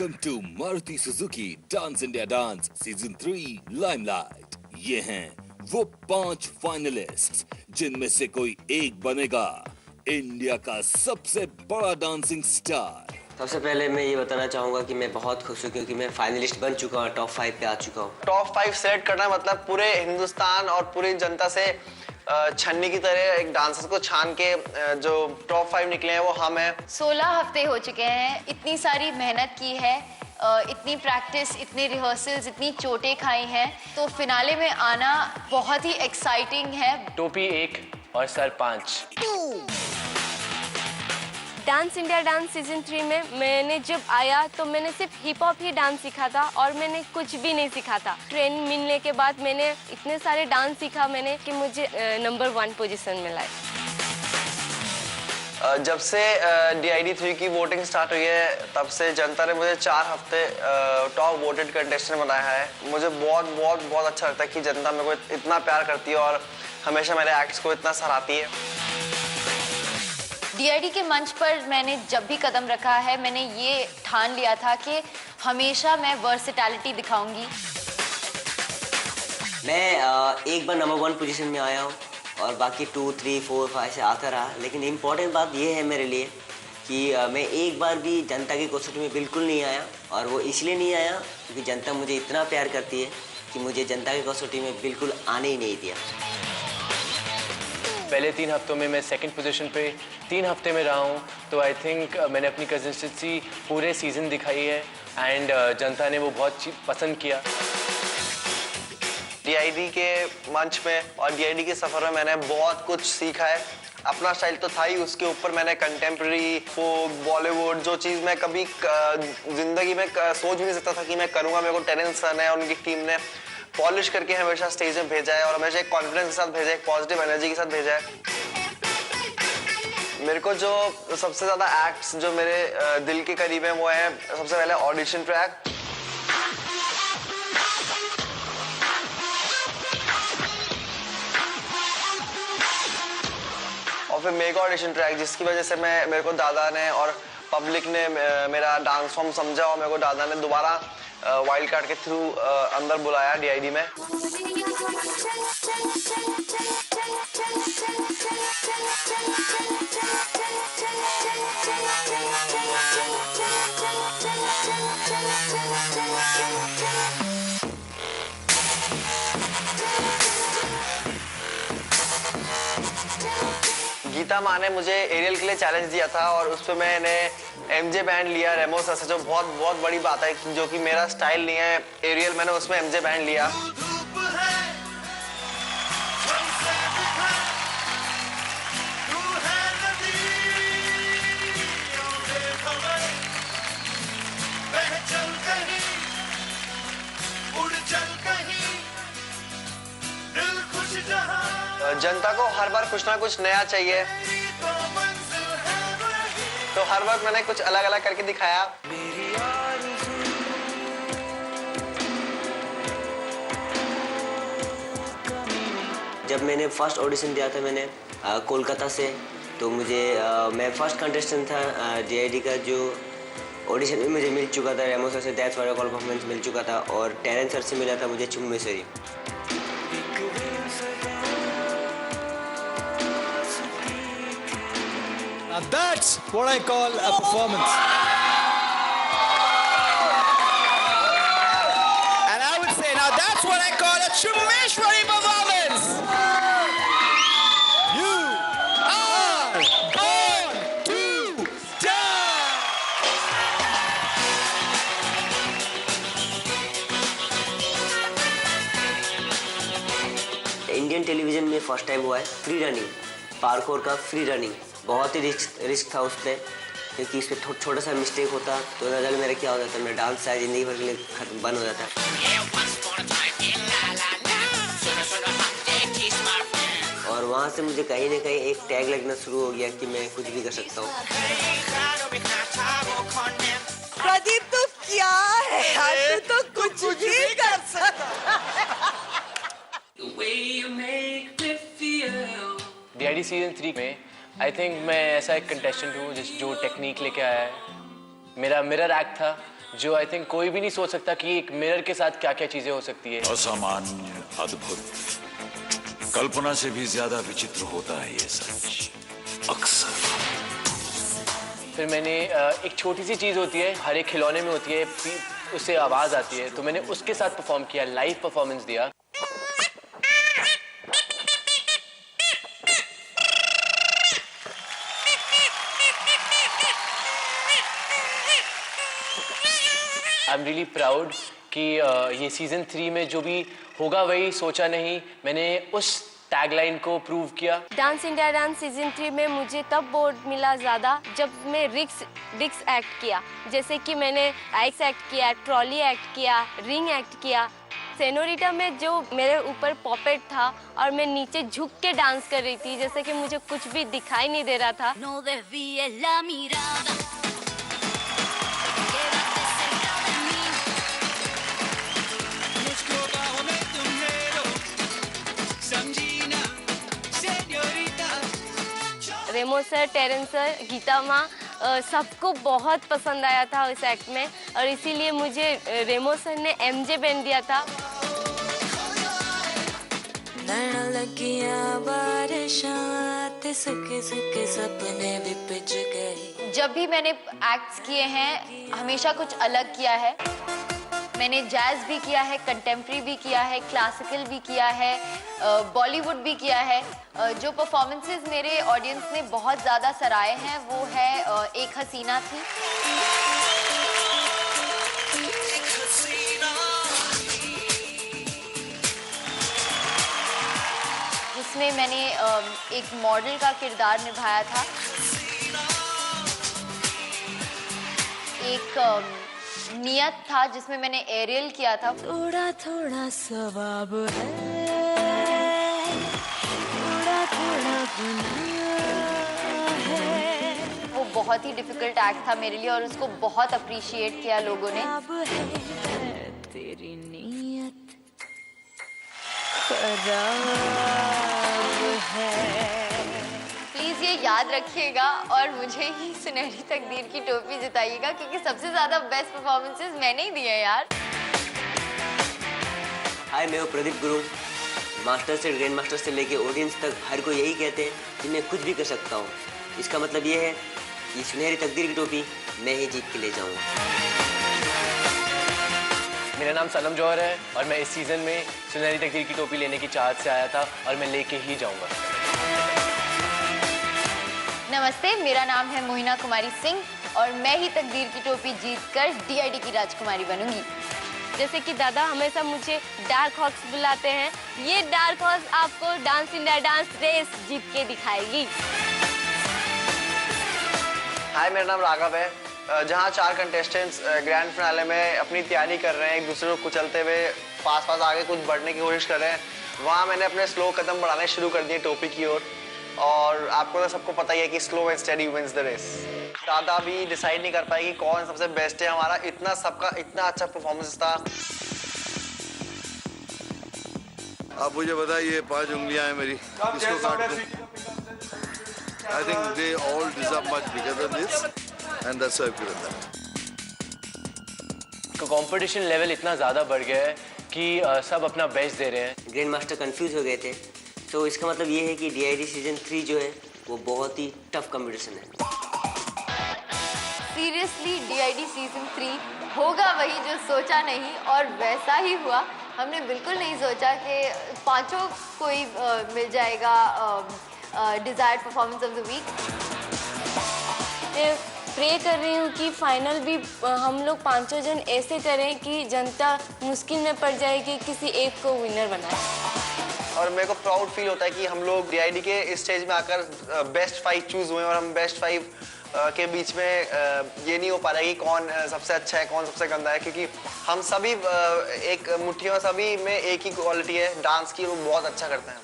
Welcome to Maruti Suzuki dance India dance season 3 limelight. ये हैं वो 5 फाइनलिस्ट्स जिनमें से कोई एक बनेगा इंडिया का सबसे बड़ा डांसिंग स्टार। सबसे पहले मैं ये बताना चाहूँगा कि मैं बहुत खुश हूँ क्योंकि मैं फाइनलिस्ट बन चुका हूँ, टॉप 5 पे आ चुका हूँ। टॉप 5 सेलेक्ट करना मतलब पूरे हिंदुस्तान और पूरी जनता से छन्नी की तरह एक डांसर्स को छान के जो टॉप 5 निकले हैं वो हम हैं। 16 हफ्ते हो चुके हैं, इतनी सारी मेहनत की है, इतनी प्रैक्टिस, इतने रिहर्सल्स, इतनी चोटें खाई हैं, तो फिनाले में आना बहुत ही एक्साइटिंग है। टोपी 1 और sir 5। Dance India dance season 3 में मैंने जब आया तो मैंने सिर्फ हिप हॉप ही डांस सीखा था और मैंने कुछ भी नहीं सीखा था। ट्रेन मिलने के बाद मैंने इतने सारे डांस सीखा मैंने कि मुझे नंबर 1 पोजीशन मिला है। जब से DID 3 की वोटिंग स्टार्ट हुई है तब से जनता ने मुझे 4 हफ्ते टॉप वोटेड कंटेस्टेंट बनाया है। मुझे बहुत अच्छा लगता है कि जनता मेरे को इतना प्यार करती है और हमेशा मेरे एक्ट्स को इतना सराहती है। DID के मंच पर मैंने जब भी कदम रखा है मैंने ये ठान लिया था कि हमेशा मैं वर्सेटैलिटी दिखाऊंगी। मैं एक बार नंबर 1 पोजीशन में आया हूँ और बाकी 2, 3, 4, 5 से आता रहा, लेकिन इम्पोर्टेंट बात ये है मेरे लिए कि मैं एक बार भी जनता की कसौटी में बिल्कुल नहीं आया और वो इसलिए नहीं आया क्योंकि जनता मुझे इतना प्यार करती है कि मुझे जनता की कसौटी में बिल्कुल आने ही नहीं दिया। पहले 3 हफ्तों में मैं सेकंड पोजीशन पे 3 हफ्ते में रहा हूँ, तो आई थिंक मैंने अपनी कंसिस्टेंसी पूरे सीजन दिखाई है एंड जनता ने वो बहुत पसंद किया। DID के मंच में और DID के सफर में मैंने बहुत कुछ सीखा है। अपना स्टाइल तो था ही, उसके ऊपर मैंने कंटेम्प्रेरी, फोक, बॉलीवुड, जो चीज़ मैं कभी जिंदगी में सोच भी नहीं सकता था कि मैं करूँगा, मेरे को टेरेंस सर है और उनकी टीम ने पॉलिश करके हमेशा स्टेज में भेजा है और हमेशा एक कॉन्फिडेंस के साथ भेजा है, एक पॉजिटिव एनर्जी के साथ भेजा है। मेरे को जो सबसे ज़्यादा एक्ट्स जो मेरे दिल के करीब हैं वो है सबसे पहले ऑडिशन ट्रैक, और फिर मेगा ऑडिशन ट्रैक, जिसकी वजह से मेरे को दादा ने और पब्लिक ने मेरा डांस फॉर्म समझा और मेरे को दादा ने दोबारा वाइल्ड कार्ड के थ्रू अंदर बुलाया DID में। गीता माँ ने मुझे एरियल के लिए चैलेंज दिया था और उस पर मैंने MJ बैंड लिया रेमो सर से, जो बहुत बड़ी बात है, जो कि मेरा स्टाइल नहीं है एरियल, मैंने उसमें MJ बैंड लिया। जनता को हर बार कुछ ना कुछ नया चाहिए, तो हर वक्त मैंने कुछ अलग करके दिखाया। जब मैंने फर्स्ट ऑडिशन दिया था मैंने कोलकाता से, तो मैं फर्स्ट कंटेस्टेंट था DID का, जो ऑडिशन में मुझे मिल चुका था रेमो सर से that's what I call performance मिल चुका था और टेरेंस सर से मिला था मुझे चुम्मेश्वरी। Now that's what I call a performance. And I would say, now that's what I call a Chummeshwari performance. You are born to die. Indian television में फर्स्ट टाइम हुआ है फ्री रनिंग, पार्कोर का free running. बहुत ही risk था उससे, क्योंकि इसमें छोटा सा मिस्टेक होता तो न जाने मेरा क्या हो जाता, मेरा डांस शायद जिंदगी भर के लिए खत्म बंद हो जाता। और वहाँ से मुझे कहीं ना कहीं एक टैग लगना शुरू हो गया कि मैं कुछ भी कर सकता हूँ। प्रदीप तो क्या है, तू तो कुछ भी कर सकता। DID सीजन 3 में आई थिंक मैं ऐसा एक कंटेस्टेंट हूँ जो टेक्निक लेके आया है। मेरा मिरर एक्ट था जो आई थिंक कोई भी नहीं सोच सकता कि एक मिरर के साथ क्या क्या चीजें हो सकती है। असामान्य, अद्भुत, कल्पना से भी ज्यादा विचित्र होता है ये सच अक्सर। फिर मैंने एक छोटी सी चीज होती है, हर एक खिलौने में होती है, उससे आवाज आती है, तो मैंने उसके साथ परफॉर्म किया, लाइव परफॉर्मेंस दिया। आई एम रियली प्राउड कि ये सीजन 3 में जो भी होगा वही सोचा नहीं, मैंने उस टैगलाइन को प्रूव किया। डांस इंडिया डांस सीजन 3 में मुझे तब बोर्ड मिला ज़्यादा जब मैं रिक्स एक्ट किया, जैसे कि मैंने आइस एक्ट किया, ट्रॉली एक्ट किया, रिंग एक्ट किया। सेनोरिटा में जो मेरे ऊपर पॉपेट था और मैं नीचे झुक के डांस कर रही थी, जैसे कि मुझे कुछ भी दिखाई नहीं दे रहा था। Remo sir, Terrence sir, Gita माँ, सबको बहुत पसंद आया था इस एक्ट में और इसीलिए मुझे रेमो सर ने एमजे पहन दिया था। जब भी मैंने एक्ट्स किए हैं हमेशा कुछ अलग किया है। मैंने जैज़ भी किया है, कंटेम्प्रेरी भी किया है, क्लासिकल भी किया है, बॉलीवुड भी किया है। जो परफॉर्मेंसेस मेरे ऑडियंस ने बहुत ज़्यादा सराहे हैं वो है एक हसीना थी। जिसमें मैंने एक मॉडल का किरदार निभाया था। एक नियत था जिसमें मैंने एरियल किया था। थोड़ा थोड़ा सवाब है, थोड़ा थोड़ा गुनाह है। वो बहुत ही डिफिकल्ट एक्ट था मेरे लिए और उसको बहुत अप्रिशिएट किया लोगों ने। अब है तेरी नियत खराब है। प्लीज ये याद रखिएगा और मुझे ही सुनहरी तकदीर की टोपी जिताइएगा, क्योंकि सबसे ज्यादा बेस्ट परफॉर्मेंसेस मैंने ही दिए यार। हाय, मैं हूँ प्रदीप गुरु। मास्टर से ग्रैंड मास्टर से लेके ऑडियंस तक हर कोई यही कहते हैं कि मैं कुछ भी कर सकता हूँ। इसका मतलब ये है कि सुनहरी तकदीर की टोपी मैं ही जीत के ले जाऊँगा। मेरा नाम सनम जौहर है और मैं इस सीजन में सुनहरी तकदीर की टोपी लेने की चाहत से आया था और मैं लेके ही जाऊंगा। नमस्ते, मेरा नाम है मोहिना कुमारी सिंह और मैं ही तकदीर की टोपी जीतकर डीआईडी की राजकुमारी बनूंगी। जैसे कि दादा हमेशा मुझे डार्क हॉर्स बुलाते हैं, ये डार्क हॉर्स आपको डांस इंडिया डांस रेस जीत के दिखाएगी। हाय, मेरा नाम राघव है। जहाँ 4 कंटेस्टेंट्स ग्रैंड फिनाले में अपनी तैयारी कर रहे हैं, एक दूसरे को कुचलते हुए पास आगे कुछ बढ़ने की कोशिश कर रहे हैं, वहाँ मैंने अपने स्लो कदम बढ़ाने शुरू कर दिए टोपी की ओर। और आपको तो सबको पता ही है कि slow and steady wins the race. दादा भी डिसाइड नहीं कर पाए कि कौन सबसे बेस्ट है। हमारा इतना सबका इतना अच्छा परफॉर्मेंस था। आप मुझे बताइए, 5 उंगलियां हैं मेरी, किसको काट दूं? I think they all deserve much bigger than this, and that's why I've given that. Competition level इतना ज़्यादा बढ़ गया है कि सब अपना बेस्ट दे रहे हैं। ग्रैंड मास्टर कंफ्यूज हो गए थे, तो इसका मतलब ये है कि डीआईडी सीजन 3 जो है वो बहुत ही टफ कंपटीशन है। सीरियसली डीआईडी सीजन 3 होगा वही जो सोचा नहीं और वैसा ही हुआ। हमने बिल्कुल नहीं सोचा कि पांचों कोई मिल जाएगा desired performance of the week. मैं प्रे कर रही हूँ कि फाइनल भी हम लोग 5 जन ऐसे करें कि जनता मुश्किल में पड़ जाए कि किसी एक को विनर बनाए। और मेरे को प्राउड फील होता है कि हम लोग डीआईडी के इस स्टेज में आकर बेस्ट 5 चूज हुए और हम बेस्ट 5 के बीच में ये नहीं हो पा रहा है कि कौन सबसे अच्छा है, कौन सबसे गंदा है, क्योंकि हम सभी एक मुट्ठी में सभी में एक ही क्वालिटी है डांस की, वो बहुत अच्छा करते हैं।